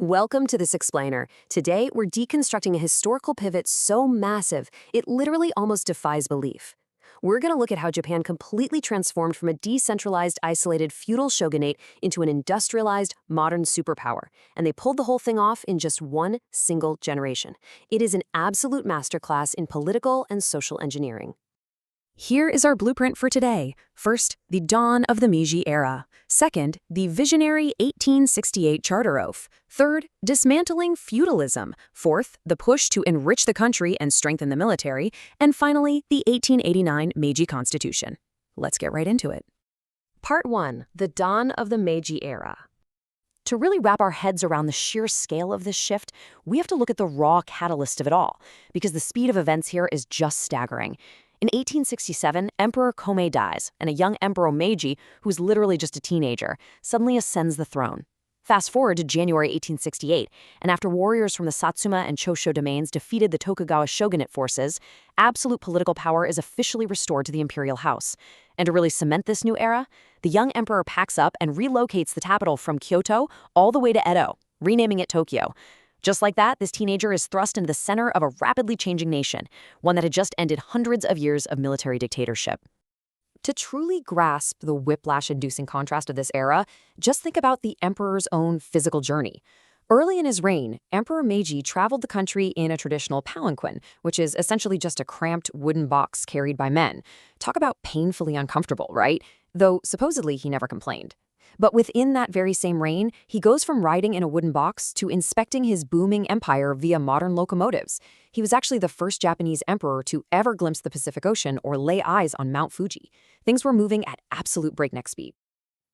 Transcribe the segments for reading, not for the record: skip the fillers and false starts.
Welcome to this explainer. Today, we're deconstructing a historical pivot so massive, it literally almost defies belief. We're going to look at how Japan completely transformed from a decentralized, isolated feudal shogunate into an industrialized, modern superpower, and they pulled the whole thing off in just one single generation. It is an absolute masterclass in political and social engineering. Here is our blueprint for today. First, the dawn of the Meiji era. Second, the visionary 1868 Charter Oath. Third, dismantling feudalism. Fourth, the push to enrich the country and strengthen the military. And finally, the 1889 Meiji Constitution. Let's get right into it. Part 1. The dawn of the Meiji era. To really wrap our heads around the sheer scale of this shift, we have to look at the raw catalyst of it all, because the speed of events here is just staggering. In 1867, Emperor Kyohei dies, and a young Emperor Meiji, who's literally just a teenager, suddenly ascends the throne. Fast forward to January 1868, and after warriors from the Satsuma and Chosho domains defeated the Tokugawa shogunate forces, absolute political power is officially restored to the imperial house. And to really cement this new era, the young emperor packs up and relocates the capital from Kyoto all the way to Edo, renaming it Tokyo. Just like that, this teenager is thrust into the center of a rapidly changing nation, one that had just ended hundreds of years of military dictatorship. To truly grasp the whiplash-inducing contrast of this era, just think about the emperor's own physical journey. Early in his reign, Emperor Meiji traveled the country in a traditional palanquin, which is essentially just a cramped wooden box carried by men. Talk about painfully uncomfortable, right? Though supposedly he never complained. But within that very same reign, he goes from riding in a wooden box to inspecting his booming empire via modern locomotives. He was actually the first Japanese emperor to ever glimpse the Pacific Ocean or lay eyes on Mount Fuji. Things were moving at absolute breakneck speed.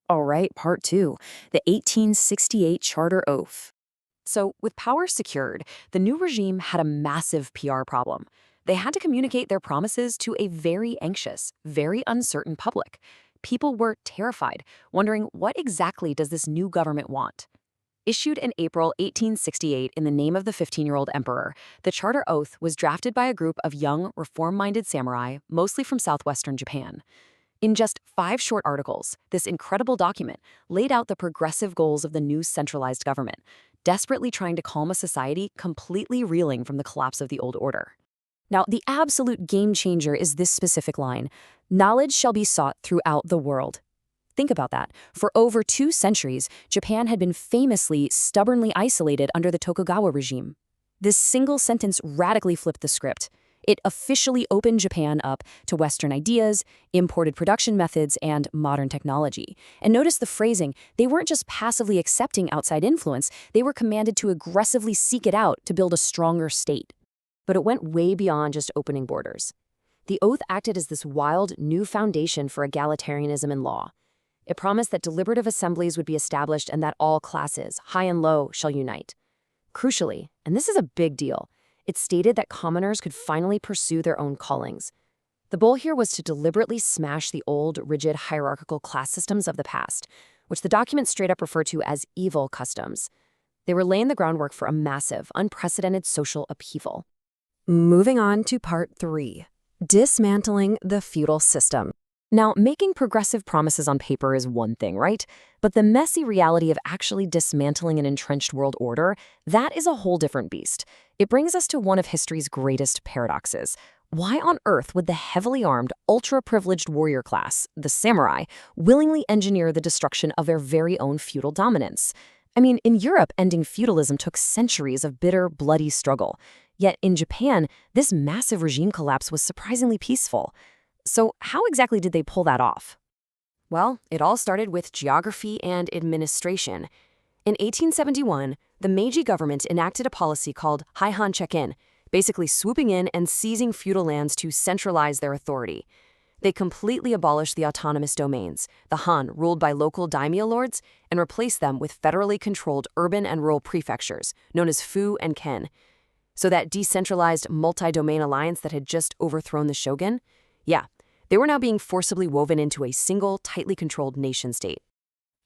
All right, part 2, the 1868 Charter Oath. So, with power secured, the new regime had a massive PR problem. They had to communicate their promises to a very anxious, very uncertain public. People were terrified, wondering what exactly does this new government want? Issued in April 1868 in the name of the 15-year-old emperor, the Charter Oath was drafted by a group of young, reform-minded samurai, mostly from southwestern Japan. In just 5 short articles, this incredible document laid out the progressive goals of the new centralized government, desperately trying to calm a society completely reeling from the collapse of the old order. Now, the absolute game changer is this specific line: knowledge shall be sought throughout the world. Think about that. For over 2 centuries, Japan had been famously stubbornly isolated under the Tokugawa regime. This single sentence radically flipped the script. It officially opened Japan up to Western ideas, imported production methods, and modern technology. And notice the phrasing: they weren't just passively accepting outside influence, they were commanded to aggressively seek it out to build a stronger state. But it went way beyond just opening borders. The oath acted as this wild, new foundation for egalitarianism in law. It promised that deliberative assemblies would be established and that all classes, high and low, shall unite. Crucially, and this is a big deal, it stated that commoners could finally pursue their own callings. The goal here was to deliberately smash the old, rigid, hierarchical class systems of the past, which the document straight up referred to as evil customs. They were laying the groundwork for a massive, unprecedented social upheaval. Moving on to part 3, dismantling the feudal system. Now, making progressive promises on paper is one thing, right? But the messy reality of actually dismantling an entrenched world order, that is a whole different beast. It brings us to one of history's greatest paradoxes. Why on earth would the heavily armed, ultra-privileged warrior class, the samurai, willingly engineer the destruction of their very own feudal dominance? I mean, in Europe, ending feudalism took centuries of bitter, bloody struggle. Yet in Japan, this massive regime collapse was surprisingly peaceful. So how exactly did they pull that off? Well, it all started with geography and administration. In 1871, the Meiji government enacted a policy called Heihan check-in, basically swooping in and seizing feudal lands to centralize their authority. They completely abolished the autonomous domains, the Han ruled by local daimyo lords, and replaced them with federally controlled urban and rural prefectures, known as Fu and Ken. So that decentralized multi-domain alliance that had just overthrown the shogun? Yeah, they were now being forcibly woven into a single, tightly controlled nation-state.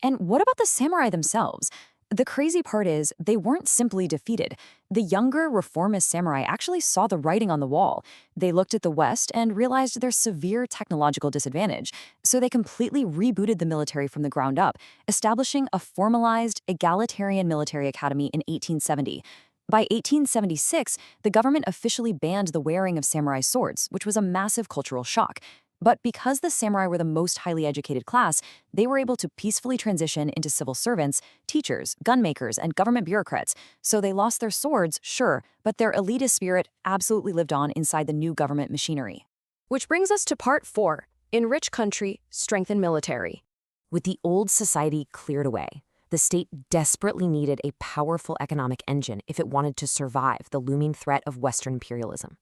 And what about the samurai themselves? The crazy part is, they weren't simply defeated. The younger, reformist samurai actually saw the writing on the wall. They looked at the West and realized their severe technological disadvantage, so they completely rebooted the military from the ground up, establishing a formalized, egalitarian military academy in 1870. By 1876, the government officially banned the wearing of samurai swords, which was a massive cultural shock. But because the samurai were the most highly educated class, they were able to peacefully transition into civil servants, teachers, gunmakers, and government bureaucrats. So they lost their swords, sure, but their elitist spirit absolutely lived on inside the new government machinery. Which brings us to part 4, enrich country, strengthen military. With the old society cleared away, the state desperately needed a powerful economic engine if it wanted to survive the looming threat of Western imperialism.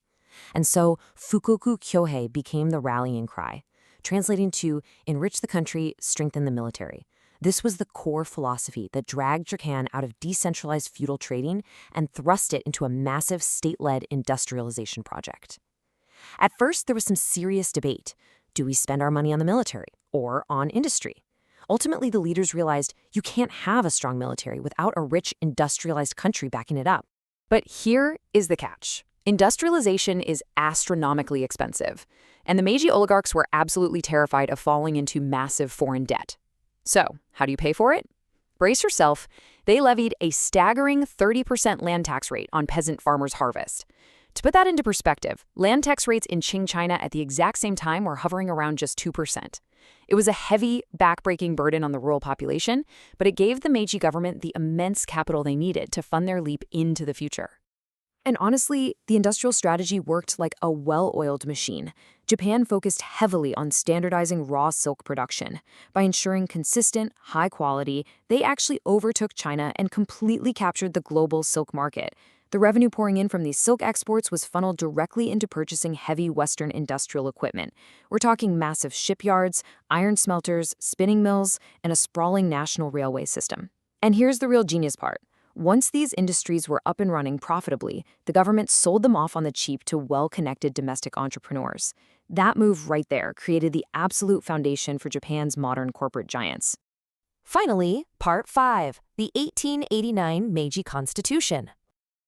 And so, fukoku kyohei became the rallying cry, translating to enrich the country, strengthen the military. This was the core philosophy that dragged Japan out of decentralized feudal trading and thrust it into a massive state-led industrialization project. At first, there was some serious debate. Do we spend our money on the military or on industry? Ultimately, the leaders realized you can't have a strong military without a rich, industrialized country backing it up. But here is the catch. Industrialization is astronomically expensive, and the Meiji oligarchs were absolutely terrified of falling into massive foreign debt. So, how do you pay for it? Brace yourself, they levied a staggering 30% land tax rate on peasant farmers' harvest. To put that into perspective, land tax rates in Qing China at the exact same time were hovering around just 2%. It was a heavy, backbreaking burden on the rural population, but it gave the Meiji government the immense capital they needed to fund their leap into the future. And honestly, the industrial strategy worked like a well-oiled machine. Japan focused heavily on standardizing raw silk production. By ensuring consistent, high quality, they actually overtook China and completely captured the global silk market. The revenue pouring in from these silk exports was funneled directly into purchasing heavy Western industrial equipment. We're talking massive shipyards, iron smelters, spinning mills, and a sprawling national railway system. And here's the real genius part. Once these industries were up and running profitably, the government sold them off on the cheap to well-connected domestic entrepreneurs. That move right there created the absolute foundation for Japan's modern corporate giants. Finally, Part 5, the 1889 Meiji Constitution.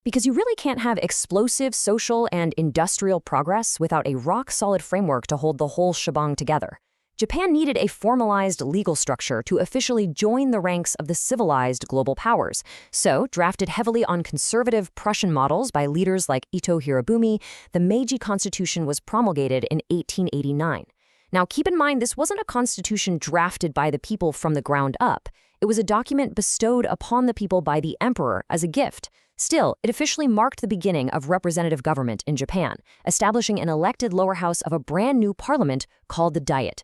Because you really can't have explosive social and industrial progress without a rock-solid framework to hold the whole shebang together. Japan needed a formalized legal structure to officially join the ranks of the civilized global powers. So, drafted heavily on conservative Prussian models by leaders like Ito Hirobumi, the Meiji Constitution was promulgated in 1889. Now, keep in mind, this wasn't a constitution drafted by the people from the ground up. It was a document bestowed upon the people by the emperor as a gift. Still, it officially marked the beginning of representative government in Japan, establishing an elected lower house of a brand new parliament called the Diet.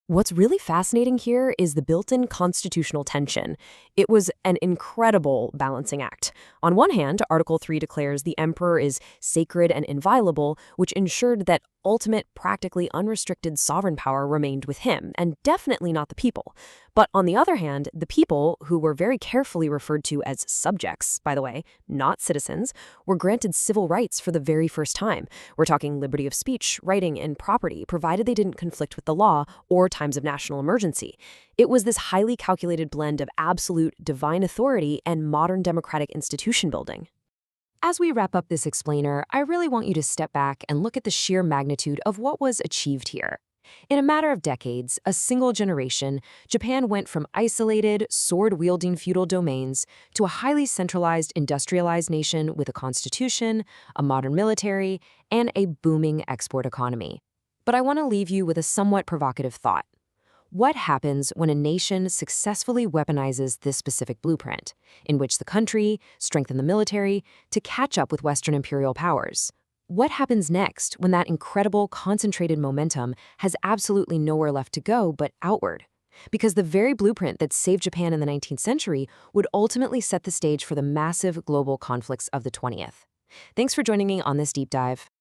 What's really fascinating here is the built-in constitutional tension. It was an incredible balancing act. On one hand, Article 3 declares the emperor is sacred and inviolable, which ensured that ultimate, practically unrestricted sovereign power remained with him, and definitely not the people. But on the other hand, the people, who were very carefully referred to as subjects, by the way, not citizens, were granted civil rights for the very first time. We're talking liberty of speech, writing, and property, provided they didn't conflict with the law or times of national emergency. It was this highly calculated blend of absolute divine authority and modern democratic institution building. As we wrap up this explainer, I really want you to step back and look at the sheer magnitude of what was achieved here. In a matter of decades, a single generation, Japan went from isolated, sword-wielding feudal domains to a highly centralized, industrialized nation with a constitution, a modern military, and a booming export economy. But I want to leave you with a somewhat provocative thought. What happens when a nation successfully weaponizes this specific blueprint, in which the country strengthens the military to catch up with Western imperial powers? What happens next when that incredible concentrated momentum has absolutely nowhere left to go but outward? Because the very blueprint that saved Japan in the 19th century would ultimately set the stage for the massive global conflicts of the 20th. Thanks for joining me on this deep dive.